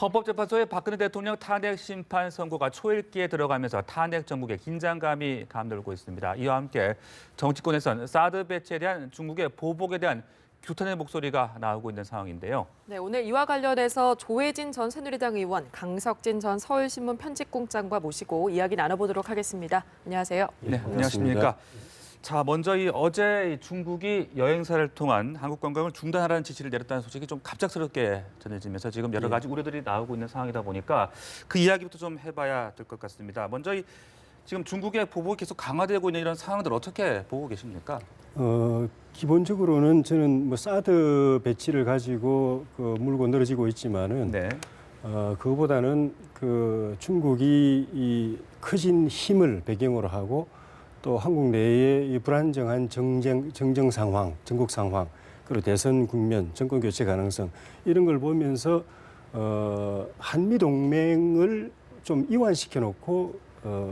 헌법재판소의 박근혜 대통령 탄핵 심판 선고가 초읽기에 들어가면서 탄핵 정국의 긴장감이 감돌고 있습니다. 이와 함께 정치권에선 사드 배치에 대한 중국의 보복에 대한 규탄의 목소리가 나오고 있는 상황인데요. 네, 오늘 이와 관련해서 조혜진 전 새누리당 의원, 강석진 전 서울신문 편집국장과 모시고 이야기 나눠보도록 하겠습니다. 안녕하세요. 네, 안녕하십니까. 자, 먼저 어제 중국이 여행사를 통한 한국 관광을 중단하라는 지시를 내렸다는 소식이 좀 갑작스럽게 전해지면서 지금 여러 가지 우려들이 나오고 있는 상황이다 보니까 그 이야기부터 좀 해봐야 될 것 같습니다. 먼저 지금 중국의 보복이 계속 강화되고 있는 이런 상황들 어떻게 보고 계십니까? 기본적으로는 저는 사드 배치를 가지고 물고 늘어지고 있지만은 네. 그거보다는 중국이 이 커진 힘을 배경으로 하고 또 한국 내의 이 불안정한 정정 상황, 전국 상황, 그리고 대선 국면, 정권 교체 가능성 이런 걸 보면서 한미 동맹을 좀 이완시켜 놓고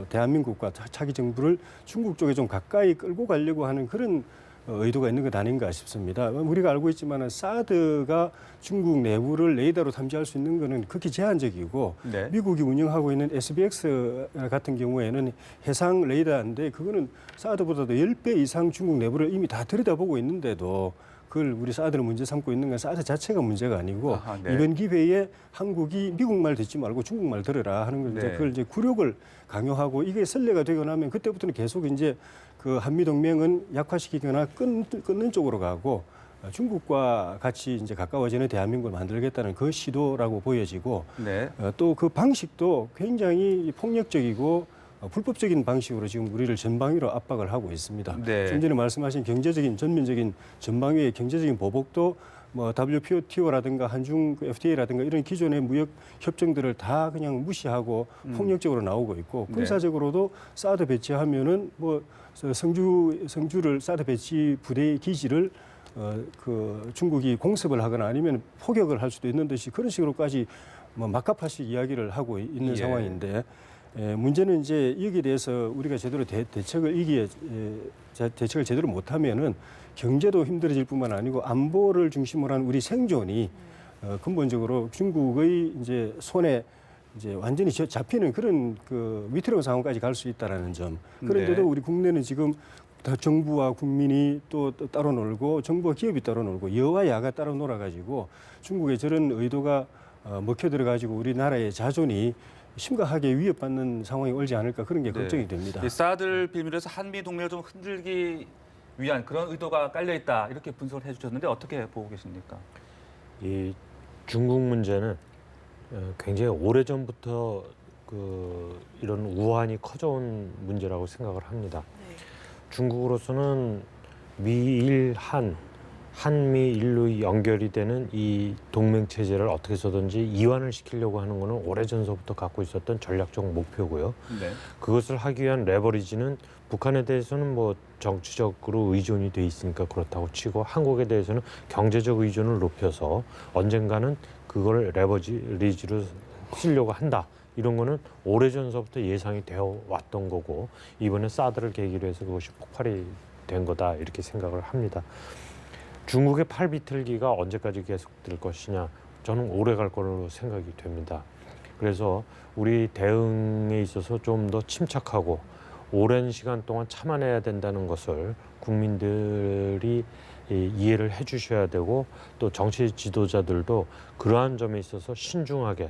대한민국과 차기 정부를 중국 쪽에 좀 가까이 끌고 가려고 하는 그런 의도가 있는 것 아닌가 싶습니다. 우리가 알고 있지만 사드가 중국 내부를 레이더로 탐지할 수 있는 것은 극히 제한적이고 네. 미국이 운영하고 있는 SBX 같은 경우에는 해상 레이더인데 그거는 사드보다도 10배 이상 중국 내부를 이미 다 들여다보고 있는데도 그걸 우리 사드를 문제 삼고 있는 건 사드 자체가 문제가 아니고 네. 이번 기회에 한국이 미국 말 듣지 말고 중국 말 들으라 하는 걸 네. 그걸 굴욕을 강요하고 이게 선례가 되고 나면 그때부터는 계속 그 한미 동맹은 약화시키거나 끊는 쪽으로 가고 중국과 같이 가까워지는 대한민국을 만들겠다는 그 시도라고 보여지고 네. 또 그 방식도 굉장히 폭력적이고 불법적인 방식으로 지금 우리를 전방위로 압박을 하고 있습니다. 네. 좀 전에 말씀하신 전면적인 전방위의 경제적인 보복도 WTO라든가 한중 FTA라든가 이런 기존의 무역 협정들을 다 그냥 무시하고 폭력적으로 나오고 있고 군사적으로도 사드 배치하면은 성주를 사드 배치 부대의 기지를 중국이 공습을 하거나 아니면 포격을 할 수도 있는 듯이 그런 식으로까지 막가파식 이야기를 하고 있는 상황인데 문제는 여기에 대해서 우리가 제대로 대책을 제대로 못하면은 경제도 힘들어질 뿐만 아니고 안보를 중심으로 한 우리 생존이 근본적으로 중국의 손에 완전히 잡히는 그런 위태로운 상황까지 갈 수 있다라는 점. 그런데도 네. 우리 국내는 지금 다 정부와 국민이 또 따로 놀고 정부와 기업이 따로 놀고 여와 야가 따로 놀아가지고 중국의 저런 의도가 먹혀 들어가지고 우리나라의 자존이 심각하게 위협받는 상황이 올지 않을까 그런 게 걱정이 됩니다. 이 사드를 빌미로 해서 한미 동맹을 좀 흔들기 위한 그런 의도가 깔려 있다 이렇게 분석을 해주셨는데 어떻게 보고 계십니까? 이 중국 문제는 굉장히 오래전부터 이런 우환이 커져온 문제라고 생각을 합니다. 네. 중국으로서는 미일 한미 일로 연결이 되는 이 동맹 체제를 어떻게 해서든지 이완을 시키려고 하는 것은 오래전서부터 갖고 있었던 전략적 목표고요. 네. 그것을 하기 위한 레버리지는 북한에 대해서는 정치적으로 의존이 돼 있으니까 그렇다고 치고 한국에 대해서는 경제적 의존을 높여서 언젠가는 그걸 레버리지로 쓰려고 한다. 이런 거는 오래전서부터 예상이 되어 왔던 거고 이번에 사드를 계기로 해서 그것이 폭발이 된 거다 이렇게 생각을 합니다. 중국의 팔비틀기가 언제까지 계속될 것이냐 저는 오래 갈 거로 생각이 됩니다. 그래서 우리 대응에 있어서 좀 더 침착하고 오랜 시간 동안 참아내야 된다는 것을 국민들이 이해를 해 주셔야 되고 또 정치 지도자들도 그러한 점에 있어서 신중하게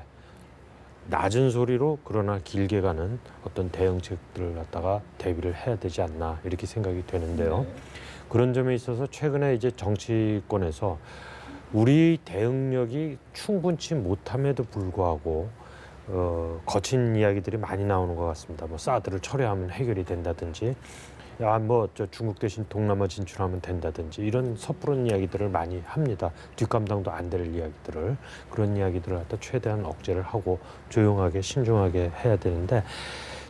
낮은 소리로 그러나 길게 가는 어떤 대응책들을 갖다가 대비를 해야 되지 않나 이렇게 생각이 되는데요. 네. 그런 점에 있어서 최근에 정치권에서 우리 대응력이 충분치 못함에도 불구하고 거친 이야기들이 많이 나오는 것 같습니다. 사드를 철회하면 해결이 된다든지, 중국 대신 동남아 진출하면 된다든지 이런 섣부른 이야기들을 많이 합니다. 뒷감당도 안 될 이야기들을 그런 이야기들을 갖다 최대한 억제를 하고 조용하게 신중하게 해야 되는데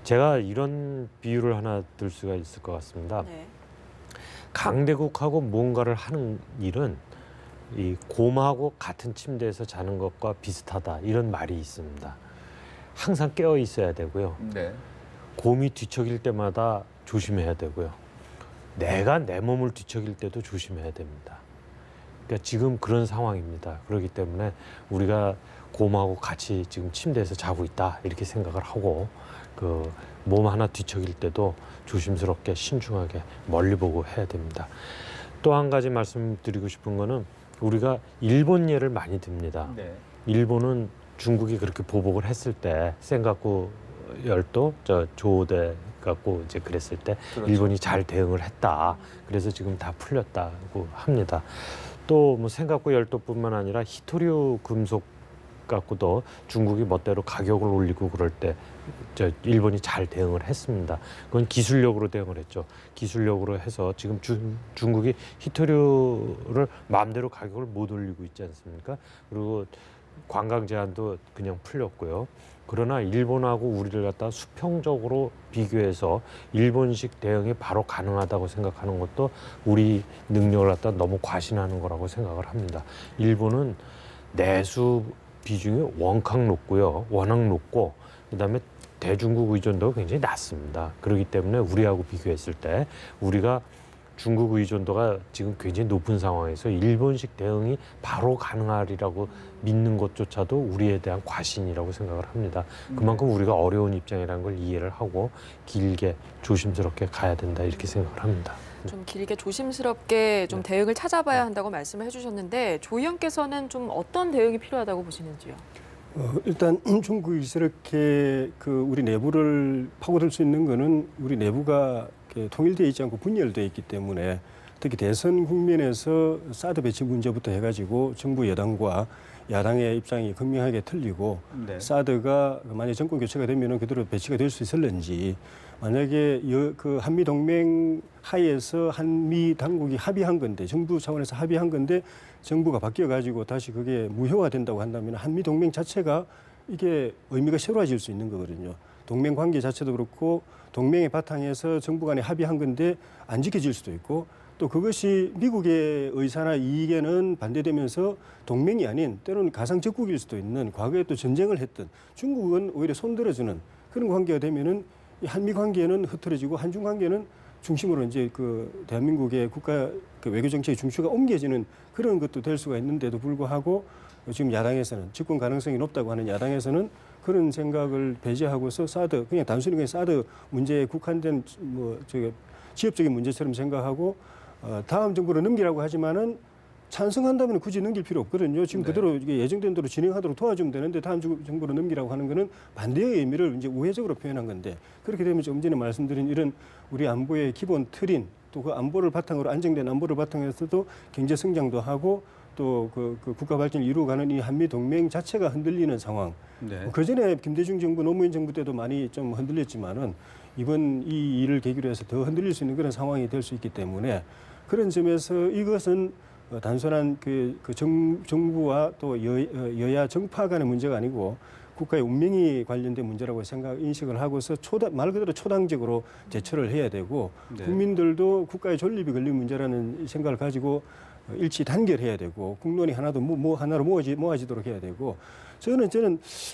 제가 이런 비유를 하나 들 수가 있을 것 같습니다. 네. 강대국하고 무언가를 하는 일은 이 곰하고 같은 침대에서 자는 것과 비슷하다 이런 말이 있습니다. 항상 깨어 있어야 되고요. 네. 곰이 뒤척일 때마다 조심해야 되고요. 내가 내 몸을 뒤척일 때도 조심해야 됩니다. 그러니까 지금 그런 상황입니다. 그렇기 때문에 우리가 곰하고 같이 지금 침대에서 자고 있다 이렇게 생각을 하고 그 몸 하나 뒤척일 때도 조심스럽게 신중하게 멀리 보고 해야 됩니다. 또 한 가지 말씀드리고 싶은 거는 우리가 일본 예를 많이 듭니다. 네. 일본은 중국이 그렇게 보복을 했을 때 센가쿠 열도 저 조대 갖고 이제 그랬을 때 그렇죠. 일본이 잘 대응을 했다. 그래서 지금 다 풀렸다고 합니다. 또 뭐 센가쿠 열도뿐만 아니라 히토류 금속 갖고도 중국이 멋대로 가격을 올리고 그럴 때 저 일본이 잘 대응을 했습니다. 그건 기술력으로 대응을 했죠. 기술력으로 해서 지금 중국이 히토류를 마음대로 가격을 못 올리고 있지 않습니까? 그리고 관광 제한도 그냥 풀렸고요. 그러나 일본하고 우리를 갖다 수평적으로 비교해서 일본식 대응이 바로 가능하다고 생각하는 것도 우리 능력을 갖다 너무 과신하는 거라고 생각을 합니다. 일본은 내수 비중이 워낙 높고 그다음에 대중국 의존도가 굉장히 낮습니다. 그렇기 때문에 우리하고 비교했을 때 우리가 중국 의존도가 지금 굉장히 높은 상황에서 일본식 대응이 바로 가능하리라고 믿는 것조차도 우리에 대한 과신이라고 생각을 합니다. 그만큼 우리가 어려운 입장이라는 걸 이해를 하고 길게 조심스럽게 가야 된다 이렇게 생각을 합니다. 좀 길게 조심스럽게 좀 네. 대응을 찾아봐야 한다고 말씀을 해주셨는데 조 의원께서는 좀 어떤 대응이 필요하다고 보시는지요? 일단 중국이 저렇게 그 우리 내부를 파고들 수 있는 거는 우리 내부가 통일되어 있지 않고 분열되어 있기 때문에 특히 대선 국면에서 사드 배치 문제부터 해가지고 정부 여당과 야당의 입장이 극명하게 틀리고 네. 사드가 만약 정권 교체가 되면 그대로 배치가 될 수 있을는지 만약에 그 한미 동맹 하에서 한미 당국이 합의한 건데 정부 차원에서 합의한 건데 정부가 바뀌어 가지고 다시 그게 무효화된다고 한다면 한미 동맹 자체가 이게 의미가 새로워질 수 있는 거거든요. 동맹 관계 자체도 그렇고 동맹의 바탕에서 정부 간에 합의한 건데 안 지켜질 수도 있고 또 그것이 미국의 의사나 이익에는 반대되면서 동맹이 아닌 때로는 가상 적국일 수도 있는 과거에 또 전쟁을 했던 중국은 오히려 손들어주는 그런 관계가 되면은 이 한미 관계는 흐트러지고 한중 관계는 중심으로 이제 그 대한민국의 국가 그 외교 정책의 중추가 옮겨지는 그런 것도 될 수가 있는데도 불구하고 지금 야당에서는 집권 가능성이 높다고 하는 야당에서는 그런 생각을 배제하고서 사드 그냥 단순히 그냥 사드 문제에 국한된 뭐 저기 지역적인 문제처럼 생각하고 다음 정부로 넘기라고 하지만은 찬성한다면 굳이 넘길 필요 없거든요. 지금 네. 그대로 이게 예정된 대로 진행하도록 도와주면 되는데 다음 정부로 넘기라고 하는 거는 반대의 의미를 이제 우회적으로 표현한 건데 그렇게 되면 좀 전에 말씀드린 이런 우리 안보의 기본 틀인 또 그 안보를 바탕으로 안정된 안보를 바탕에서도 경제 성장도 하고 또 그 국가 발전을 이루어가는 이 한미 동맹 자체가 흔들리는 상황. 네. 그 전에 김대중 정부, 노무현 정부 때도 많이 좀 흔들렸지만은 이번 이 일을 계기로 해서 더 흔들릴 수 있는 그런 상황이 될 수 있기 때문에 그런 점에서 이것은 단순한 정부와 또 여야 정파 간의 문제가 아니고 국가의 운명이 관련된 문제라고 인식을 하고서 말 그대로 초당적으로 대처를 해야 되고 네. 국민들도 국가의 존립이 걸린 문제라는 생각을 가지고 일치 단결해야 되고 국론이 하나도 하나로 모아지도록 해야 되고 저는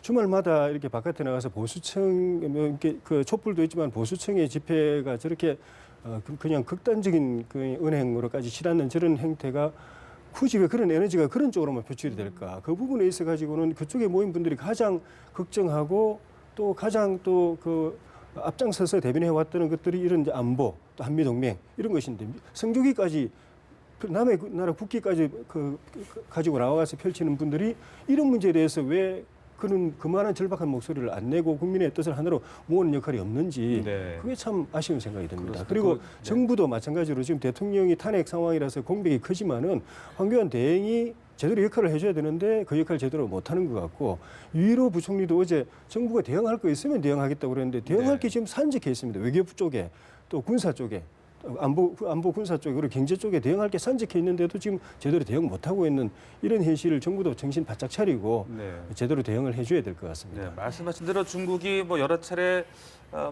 주말마다 이렇게 바깥에 나가서 보수청 이렇게 그 촛불도 있지만 보수청의 집회가 저렇게 그냥 극단적인 그 은행으로까지 치닫는 저런 행태가 굳이 왜 그런 에너지가 그런 쪽으로만 표출이 될까? 그 부분에 있어 가지고는 그쪽에 모인 분들이 가장 걱정하고 또 가장 또 그 앞장서서 대변해 왔던 것들이 이런 이제 안보, 또 한미 동맹 이런 것인데 성조기까지 남의 나라 국기까지 가지고 나와서 펼치는 분들이 이런 문제에 대해서 왜 그만한 절박한 목소리를 안 내고 국민의 뜻을 하나로 모으는 역할이 없는지 네. 그게 참 아쉬운 생각이 듭니다. 그렇습니다. 그리고 네. 정부도 마찬가지로 지금 대통령이 탄핵 상황이라서 공백이 크지만은 황교안 대행이 제대로 역할을 해줘야 되는데 그 역할을 제대로 못하는 것 같고 유일호 부총리도 어제 정부가 대응할 거 있으면 대응하겠다고 그랬는데 대응할 네. 게 지금 산적해 있습니다. 외교부 쪽에 또 군사 쪽에 안보 군사 쪽에 그리고 경제 쪽에 대응할 게 산적해 있는데도 지금 제대로 대응 못하고 있는 이런 현실을 정부도 정신 바짝 차리고 네. 제대로 대응을 해줘야 될 것 같습니다. 네, 말씀하신 대로 중국이 뭐 여러 차례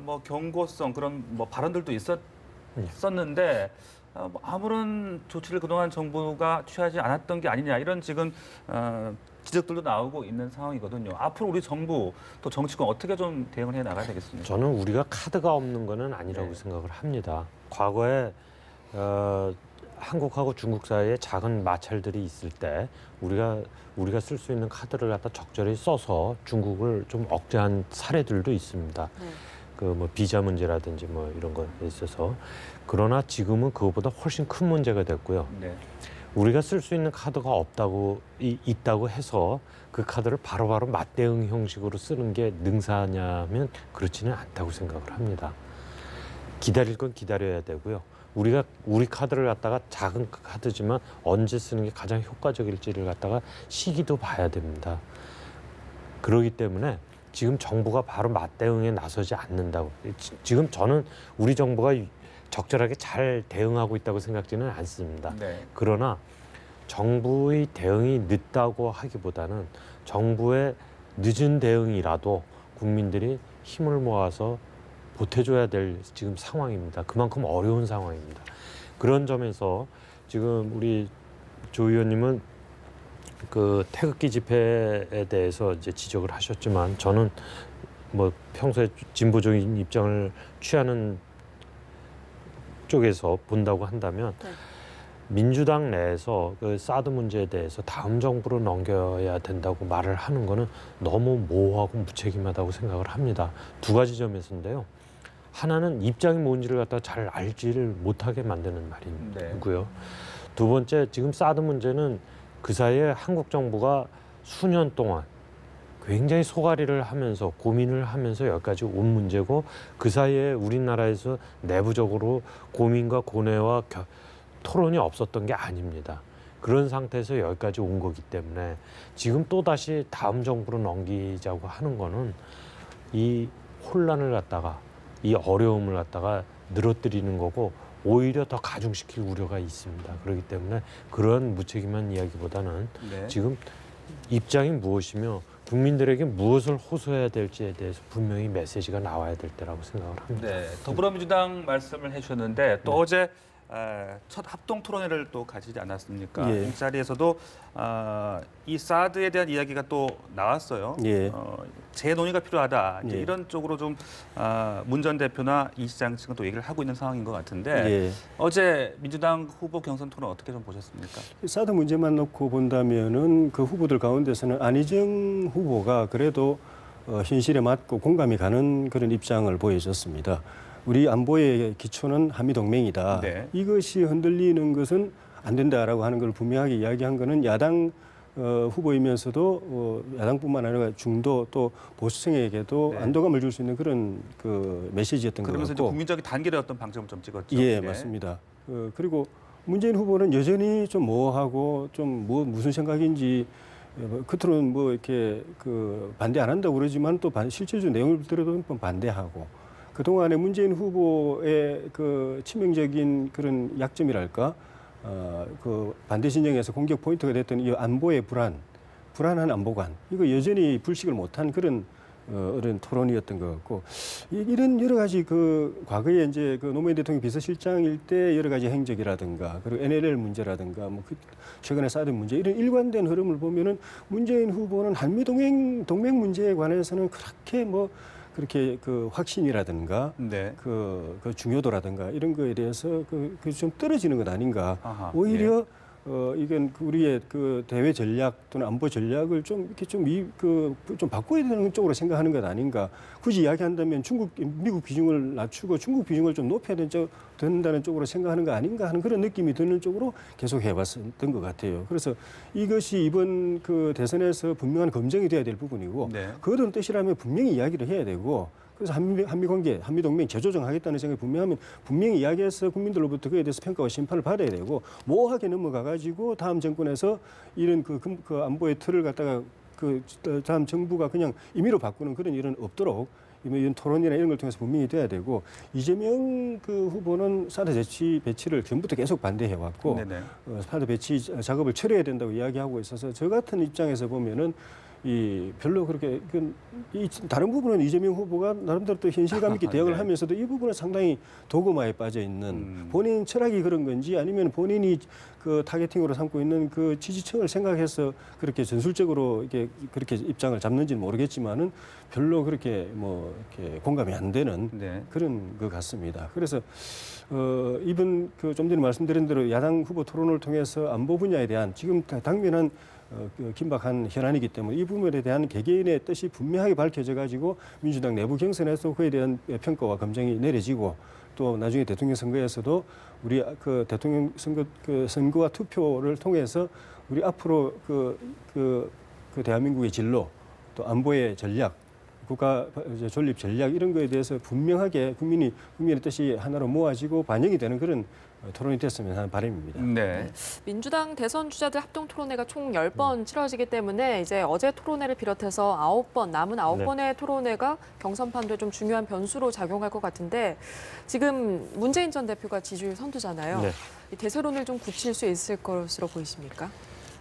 뭐 경고성 그런 뭐 발언들도 있었는데 뭐 아무런 조치를 그동안 정부가 취하지 않았던 게 아니냐 이런 지금 지적들도 나오고 있는 상황이거든요. 앞으로 우리 정부 또 정치권 어떻게 좀 대응을 해 나가야 되겠습니까? 저는 우리가 카드가 없는 거는 아니라고 네. 생각을 합니다. 과거에 한국하고 중국 사이에 작은 마찰들이 있을 때 우리가 쓸 수 있는 카드를 갖다 적절히 써서 중국을 좀 억제한 사례들도 있습니다. 네. 그 뭐 비자 문제라든지 뭐 이런 거에 있어서. 그러나 지금은 그것보다 훨씬 큰 문제가 됐고요. 네. 우리가 쓸 수 있는 카드가 있다고 해서 그 카드를 바로바로 맞대응 형식으로 쓰는 게 능사냐면 그렇지는 않다고 생각을 합니다. 기다릴 건 기다려야 되고요. 우리 카드를 갖다가 작은 카드지만 언제 쓰는 게 가장 효과적일지를 갖다가 시기도 봐야 됩니다. 그렇기 때문에 지금 정부가 바로 맞대응에 나서지 않는다고. 지금 저는 우리 정부가 적절하게 잘 대응하고 있다고 생각지는 않습니다. 네. 그러나 정부의 대응이 늦다고 하기보다는 정부의 늦은 대응이라도 국민들이 힘을 모아서 보태줘야 될 지금 상황입니다. 그만큼 어려운 상황입니다. 그런 점에서 지금 우리 조 의원님은 그 태극기 집회에 대해서 이제 지적을 하셨지만 저는 뭐 평소에 진보적인 입장을 취하는 쪽에서 본다고 한다면 네. 민주당 내에서 그 사드 문제에 대해서 다음 정부로 넘겨야 된다고 말을 하는 거는 너무 모호하고 무책임하다고 생각을 합니다. 두 가지 점에서인데요. 하나는 입장이 뭔지를 갖다가 잘 알지를 못하게 만드는 말이고요. 두 번째, 지금 사드 문제는 그 사이에 한국 정부가 수년 동안 굉장히 소가리를 하면서 고민을 하면서 여기까지 온 문제고 그 사이에 우리나라에서 내부적으로 고민과 고뇌와 토론이 없었던 게 아닙니다. 그런 상태에서 여기까지 온 거기 때문에 지금 또다시 다음 정부로 넘기자고 하는 거는 이 혼란을 갖다가 이 어려움을 갖다가 늘어뜨리는 거고 오히려 더 가중시킬 우려가 있습니다. 그렇기 때문에 그런 무책임한 이야기보다는 네. 지금 입장이 무엇이며 국민들에게 무엇을 호소해야 될지에 대해서 분명히 메시지가 나와야 될 때라고 생각을 합니다. 네, 더불어민주당 말씀을 해주셨는데 또 어제 첫 합동 토론회를 또 가지지 않았습니까? 예. 이 자리에서도 이 사드에 대한 이야기가 또 나왔어요. 예. 재논의가 필요하다. 이제 예. 이런 쪽으로 좀 문 전 대표나 이 시장 측은 또 얘기를 하고 있는 상황인 것 같은데 예. 어제 민주당 후보 경선 토론 어떻게 좀 보셨습니까? 사드 문제만 놓고 본다면은 그 후보들 가운데서는 안희정 후보가 그래도 현실에 맞고 공감이 가는 그런 입장을 보여줬습니다. 우리 안보의 기초는 한미동맹이다. 네. 이것이 흔들리는 것은 안 된다라고 하는 걸 분명하게 이야기한 것은 야당 후보이면서도 야당뿐만 아니라 중도 또 보수층에게도 네. 안도감을 줄 수 있는 그런 그 메시지였던 것 그러면서 이제 같고. 국민적인 단결의 어떤 방점을 좀 찍었죠. 예, 네. 맞습니다. 그리고 문재인 후보는 여전히 좀 모호하고 좀 무슨 생각인지 겉으로는 뭐 이렇게 그 반대 안 한다고 그러지만 또 실제적으로 내용을 들어도 반대하고 그동안에 문재인 후보의 그 치명적인 그런 약점이랄까 그 반대 진영에서 공격 포인트가 됐던 이 안보의 불안한 안보관 이거 여전히 불식을 못한 그런 토론이었던 것 같고 이런 여러 가지 그 과거에 이제 그 노무현 대통령 비서실장일 때 여러 가지 행적이라든가 그리고 NLL 문제라든가 뭐 최근에 사드 문제 이런 일관된 흐름을 보면은 문재인 후보는 한미 동맹 문제에 관해서는 그렇게 그 확신이라든가 네. 그 중요도라든가 이런 거에 대해서 좀 떨어지는 것 아닌가. 아하, 오히려 이건 우리의 그 대외 전략 또는 안보 전략을 좀 이렇게 좀 바꿔야 되는 쪽으로 생각하는 것 아닌가. 굳이 이야기한다면 미국 비중을 낮추고 중국 비중을 좀 높여야 된다는 쪽으로 생각하는 거 아닌가 하는 그런 느낌이 드는 쪽으로 계속 해왔던 것 같아요. 그래서 이것이 이번 그 대선에서 분명한 검증이 돼야 될 부분이고 네. 그런 뜻이라면 분명히 이야기를 해야 되고 그래서 한미 관계, 한미 동맹 재조정하겠다는 생각이 분명하면 분명히 이야기해서 국민들로부터 그에 대해서 평가와 심판을 받아야 되고 모호하게 넘어가가지고 다음 정권에서 이런 그 안보의 틀을 갖다가 그 다음 정부가 그냥 임의로 바꾸는 그런 일은 없도록 이런 토론이나 이런 걸 통해서 분명히 돼야 되고 이재명 그 후보는 사드 배치를 전부터 계속 반대해왔고 네네. 사드 배치 작업을 철회해야 된다고 이야기하고 있어서 저 같은 입장에서 보면은 별로 그렇게 다른 부분은 이재명 후보가 나름대로 또 현실감 있게 대응을 네. 하면서도 이 부분은 상당히 도구마에 빠져 있는 본인 철학이 그런 건지 아니면 본인이 그 타겟팅으로 삼고 있는 그 지지층을 생각해서 그렇게 전술적으로 이게 그렇게 입장을 잡는지는 모르겠지만은 별로 그렇게 뭐 이렇게 공감이 안 되는 네. 그런 것 같습니다. 그래서 이번 그 좀 전에 말씀드린 대로 야당 후보 토론을 통해서 안보 분야에 대한 지금 당면한 그 긴박한 현안이기 때문에 이 부분에 대한 개개인의 뜻이 분명하게 밝혀져 가지고 민주당 내부 경선에서 그에 대한 평가와 검증이 내려지고 또 나중에 대통령 선거에서도 우리 그 대통령 선거 그 선거와 투표를 통해서 우리 앞으로 그 대한민국의 진로 또 안보의 전략 국가 존립 전략 이런 거에 대해서 분명하게 국민의 뜻이 하나로 모아지고 반영이 되는 그런 토론이 됐으면 하는 바람입니다. 네. 민주당 대선 주자들 합동 토론회가 총 10번 치러지기 때문에 이제 어제 토론회를 비롯해서 9번, 남은 9번의 토론회가 경선판도에 좀 중요한 변수로 작용할 것 같은데 지금 문재인 전 대표가 지지율 선두잖아요. 네. 이 대세론을 좀 굳힐 수 있을 것으로 보이십니까?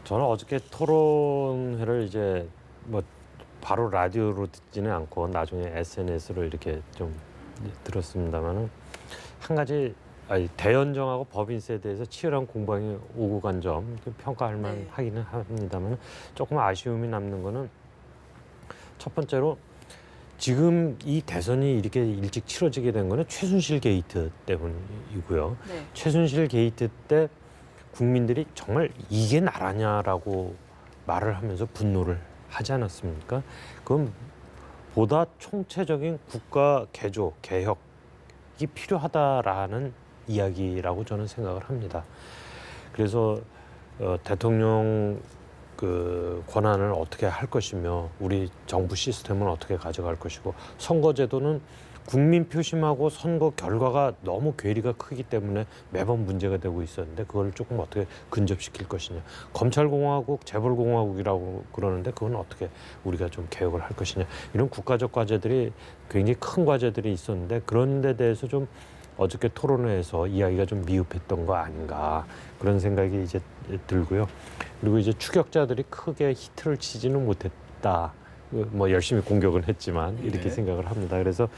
저는 어저께 토론회를 이제 뭐 바로 라디오로 듣지는 않고 나중에 SNS로 이렇게 좀 들었습니다만은 한 가지 대연정하고 법인세에 대해서 치열한 공방이 오고 간 점 평가할 만하기는 합니다만 조금 아쉬움이 남는 거는 첫 번째로 지금 이 대선이 이렇게 일찍 치러지게 된 거는 최순실 게이트 때문이고요. 네. 최순실 게이트 때 국민들이 정말 이게 나라냐라고 말을 하면서 분노를 하지 않았습니까? 그건 보다 총체적인 국가 개조, 개혁이 필요하다라는 이야기라고 저는 생각을 합니다. 그래서 대통령 그 권한을 어떻게 할 것이며 우리 정부 시스템은 어떻게 가져갈 것이고 선거제도는 국민 표심하고 선거 결과가 너무 괴리가 크기 때문에 매번 문제가 되고 있었는데 그걸 조금 어떻게 근접시킬 것이냐. 검찰공화국, 재벌공화국이라고 그러는데 그건 어떻게 우리가 좀 개혁을 할 것이냐. 이런 국가적 과제들이 굉장히 큰 과제들이 있었는데 그런 데 대해서 좀 어저께 토론회에서 이야기가 좀 미흡했던 거 아닌가 그런 생각이 이제 들고요. 그리고 이제 추격자들이 크게 히트를 치지는 못했다. 뭐 열심히 공격은 했지만 이렇게 생각을 합니다. 그래서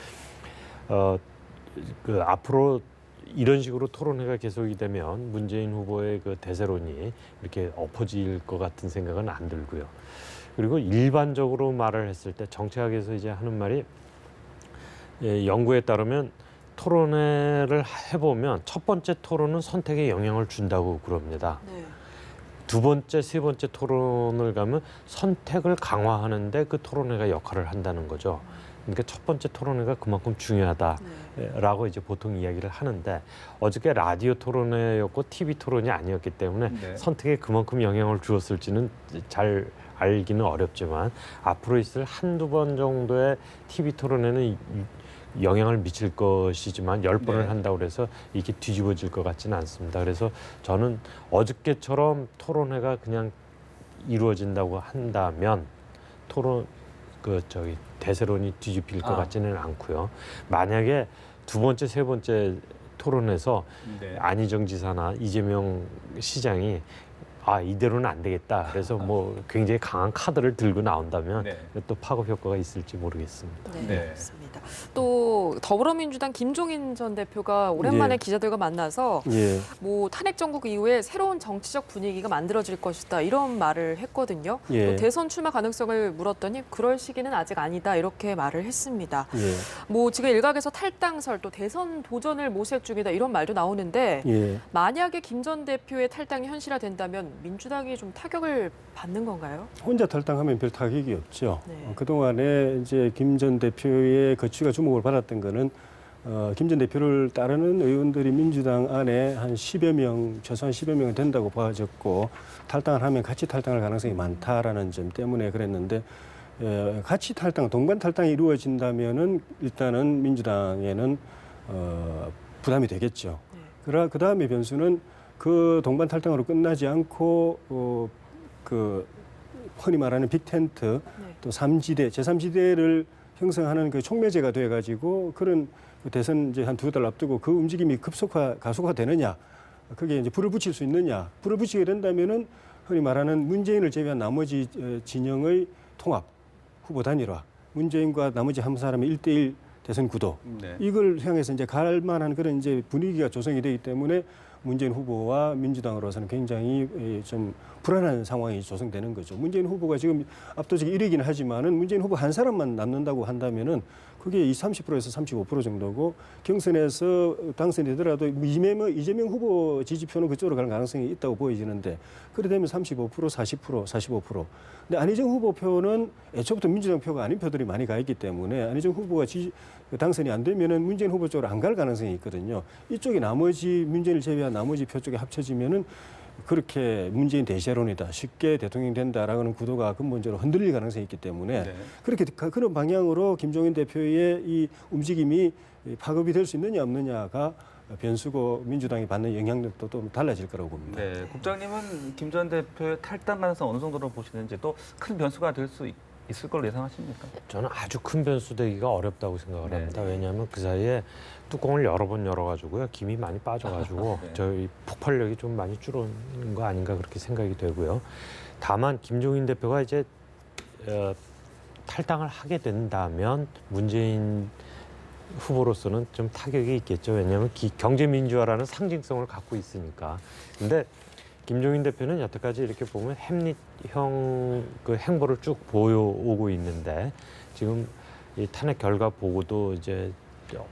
그 앞으로 이런 식으로 토론회가 계속이 되면 문재인 후보의 그 대세론이 이렇게 엎어질 것 같은 생각은 안 들고요. 그리고 일반적으로 말을 했을 때 정치학에서 이제 하는 말이 연구에 따르면 토론회를 해보면 첫 번째 토론은 선택에 영향을 준다고 그럽니다. 네. 두 번째, 세 번째 토론을 가면 선택을 강화하는데 그 토론회가 역할을 한다는 거죠. 그러니까 첫 번째 토론회가 그만큼 중요하다라고 이제 보통 이야기를 하는데 어저께 라디오 토론회였고 TV 토론이 아니었기 때문에 선택에 그만큼 영향을 주었을지는 잘 알기는 어렵지만 앞으로 있을 한두 번 정도의 TV 토론회는 영향을 미칠 것이지만 10번을 한다고 해서 이게 뒤집어질 것 같지는 않습니다. 그래서 저는 어저께처럼 토론회가 그냥 이루어진다고 한다면 대세론이 뒤집힐 것 같지는 않고요. 만약에 두 번째, 세 번째 토론에서 안희정 지사나 이재명 시장이 이대로는 안 되겠다. 그래서 뭐 굉장히 강한 카드를 들고 나온다면 또 파급 효과가 있을지 모르겠습니다. 네, 그렇습니다. 또 더불어민주당 김종인 전 대표가 오랜만에 기자들과 만나서 뭐 탄핵 정국 이후에 새로운 정치적 분위기가 만들어질 것이다 이런 말을 했거든요. 또 대선 출마 가능성을 물었더니 그럴 시기는 아직 아니다 이렇게 말을 했습니다. 뭐 지금 일각에서 탈당설 또 대선 도전을 모색 중이다 이런 말도 나오는데 만약에 김 전 대표의 탈당이 현실화된다면 민주당이 좀 타격을 받는 건가요? 혼자 탈당하면 별 타격이 없죠. 그동안에 이제 김 전 대표의 거취가 주목을 받았던 거는 김 전 대표를 따르는 의원들이 민주당 안에 한 10여 명, 최소한 10여 명은 된다고 봐졌고 탈당을 하면 같이 탈당할 가능성이 많다라는 점 때문에 그랬는데 같이 탈당, 동반 탈당이 이루어진다면은 일단은 민주당에는 부담이 되겠죠. 그 다음에 변수는 그 동반 탈당으로 끝나지 않고 그 흔히 말하는 빅텐트 또 3지대, 제3지대를 형성하는 그 촉매제가 돼가지고 그런 대선 이제 한 2달 앞두고 그 움직임이 가속화되느냐, 그게 이제 불을 붙일 수 있느냐, 불을 붙이게 된다면은 흔히 말하는 문재인을 제외한 나머지 진영의 통합, 후보 단일화, 문재인과 나머지 한 사람의 1대1 대선 구도 네. 이걸 향해서 이제 갈 만한 그런 이제 분위기가 조성이 되기 때문에 문재인 후보와 민주당으로서는 굉장히 좀 불안한 상황이 조성되는 거죠. 문재인 후보가 지금 압도적인 1위긴 하지만은 문재인 후보 한 사람만 남는다고 한다면은 그게 30%에서 35% 정도고 경선에서 당선되더라도 이재명 후보 지지표는 그쪽으로 갈 가능성이 있다고 보여지는데 그래 되면 35%, 40%, 45%. 근데 안희정 후보 표는 애초부터 민주당 표가 아닌 표들이 많이 가 있기 때문에 안희정 후보가 당선이 안 되면은 문재인 후보 쪽으로 안 갈 가능성이 있거든요. 이쪽이 나머지 문재인을 제외한 나머지 표 쪽에 합쳐지면은 그렇게 문재인 대세론이다. 쉽게 대통령 된다라는 구도가 근본적으로 흔들릴 가능성이 있기 때문에 네. 그렇게 그런 방향으로 김종인 대표의 이 움직임이 파급이 될 수 있느냐 없느냐가 변수고 민주당이 받는 영향력도 또 달라질 거라고 봅니다. 네, 국장님은 김 전 대표의 탈당 가능성 어느 정도로 보시는지 또 큰 변수가 될 수 있을 걸로 예상하십니까? 저는 아주 큰 변수 되기가 어렵다고 생각을 네. 합니다. 왜냐하면 그 사이에 뚜껑을 여러 번 열어가지고요. 김이 많이 빠져가지고 네. 저희 폭발력이 좀 많이 줄어든 거 아닌가 그렇게 생각이 되고요. 다만 김종인 대표가 이제 탈당을 하게 된다면 문재인 후보로서는 좀 타격이 있겠죠. 왜냐하면 경제민주화라는 상징성을 갖고 있으니까. 근데 김종인 대표는 여태까지 이렇게 보면 햄릿형 그 행보를 쭉 보여오고 있는데 지금 이 탄핵 결과 보고도 이제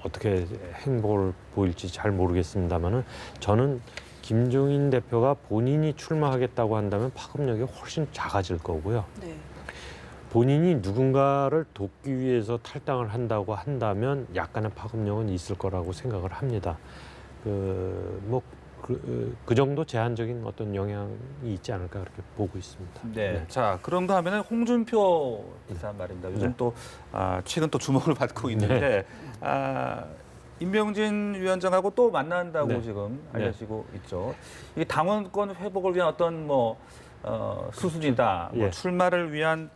어떻게 행보를 보일지 잘 모르겠습니다만은 저는 김종인 대표가 본인이 출마하겠다고 한다면 파급력이 훨씬 작아질 거고요. 네. 본인이 누군가를 돕기 위해서 탈당을 한다고 한다면 약간의 파급력은 있을 거라고 생각을 합니다. 그 정도 제한적인 어떤 영향이 있지 않을까 그렇게 보고 있습니다. 네. 자, 그런가 하면은 홍준표 지사 말입니다. 요즘 네. 또 최근 또 주목을 받고 있는데 임명진 위원장하고 또 만난다고 네. 지금 네. 알려지고 있죠. 이게 당원권 회복을 위한 어떤 수순이다, 예. 출마를 위한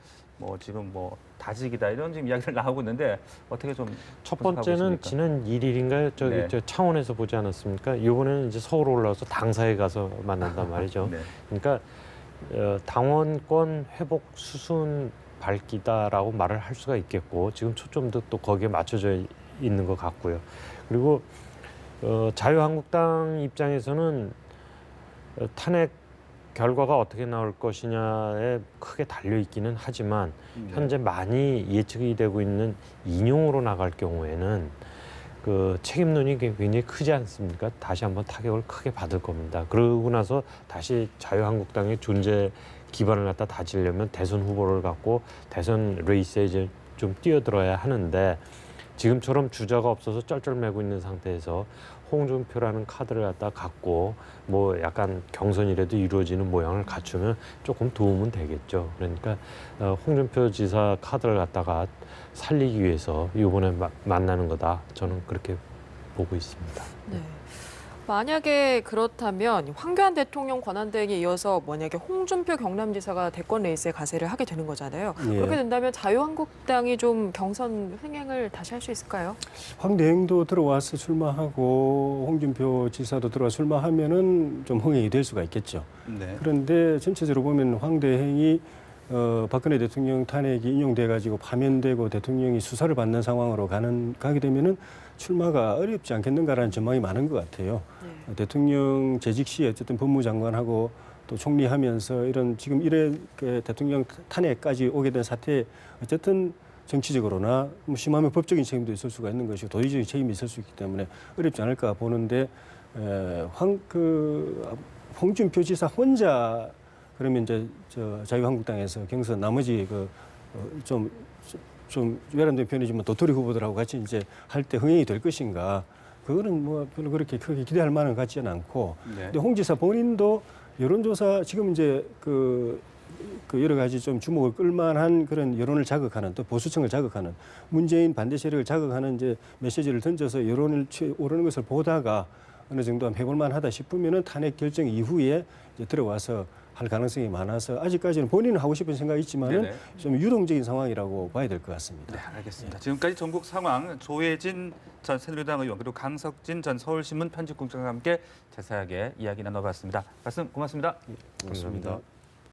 지금 다직이다 이런 지금 이야기를 나오고 있는데 어떻게 좀 첫 분석하고 번째는 있습니까? 지난 1일인가요? 네. 저 창원에서 보지 않았습니까? 이번에는 이제 서울 올라와서 당사에 가서 만난단 말이죠. 네. 그러니까 당원권 회복 수순 밝기다라고 말을 할 수가 있겠고 지금 초점도 또 거기에 맞춰져 있는 것 같고요. 그리고 자유한국당 입장에서는 탄핵 결과가 어떻게 나올 것이냐에 크게 달려 있기는 하지만 현재 많이 예측이 되고 있는 인용으로 나갈 경우에는 그 책임론이 굉장히 크지 않습니까? 다시 한번 타격을 크게 받을 겁니다. 그러고 나서 다시 자유한국당의 존재 기반을 갖다 다지려면 대선 후보를 갖고 대선 레이스에 이제 좀 뛰어들어야 하는데 지금처럼 주자가 없어서 쩔쩔매고 있는 상태에서 홍준표라는 카드를 갖다 갖고 약간 경선이라도 이루어지는 모양을 갖추면 조금 도움은 되겠죠. 그러니까 홍준표 지사 카드를 갖다가 살리기 위해서 이번에 만나는 거다. 저는 그렇게 보고 있습니다. 네. 만약에 그렇다면 황교안 대통령 권한대행에 이어서 만약에 홍준표 경남지사가 대권 레이스에 가세를 하게 되는 거잖아요. 예. 그렇게 된다면 자유한국당이 좀 경선 흥행을 다시 할 수 있을까요? 황 대행도 들어와서 출마하고 홍준표 지사도 들어와 출마하면은 좀 흥행이 될 수가 있겠죠. 네. 그런데 전체적으로 보면 황 대행이 박근혜 대통령 탄핵이 인용돼 가지고 파면되고 대통령이 수사를 받는 상황으로 가게 되면은 출마가 어렵지 않겠는가라는 전망이 많은 것 같아요. 네. 대통령 재직 시에 어쨌든 법무장관하고 또 총리하면서 이런 지금 대통령 탄핵까지 오게 된 사태에 어쨌든 정치적으로나 심하면 법적인 책임도 있을 수가 있는 것이고 도의적인 책임이 있을 수 있기 때문에 어렵지 않을까 보는데 홍준표 지사 혼자 그러면 이제 자유한국당에서 경선 나머지 좀 외람된 편이지만 도토리 후보들하고 같이 이제 할 때 흥행이 될 것인가? 그거는 별로 그렇게 크게 기대할 만은 같지는 않고. 네. 근데 홍 지사 본인도 여론조사 지금 이제 그 여러 가지 좀 주목을 끌만한 그런 여론을 자극하는 또 보수층을 자극하는 문재인 반대 세력을 자극하는 이제 메시지를 던져서 여론을 오르는 것을 보다가 어느 정도 해볼만 하다 싶으면은 탄핵 결정 이후에 이제 들어와서 할 가능성이 많아서 아직까지는 본인은 하고 싶은 생각이 있지만은 네네. 좀 유동적인 상황이라고 봐야 될 것 같습니다. 네, 알겠습니다. 지금까지 전국 상황 조혜진 전 새누리당 의원 그리고 강석진 전 서울신문 편집국장과 함께 자세하게 이야기 나눠봤습니다. 말씀 고맙습니다. 감사합니다.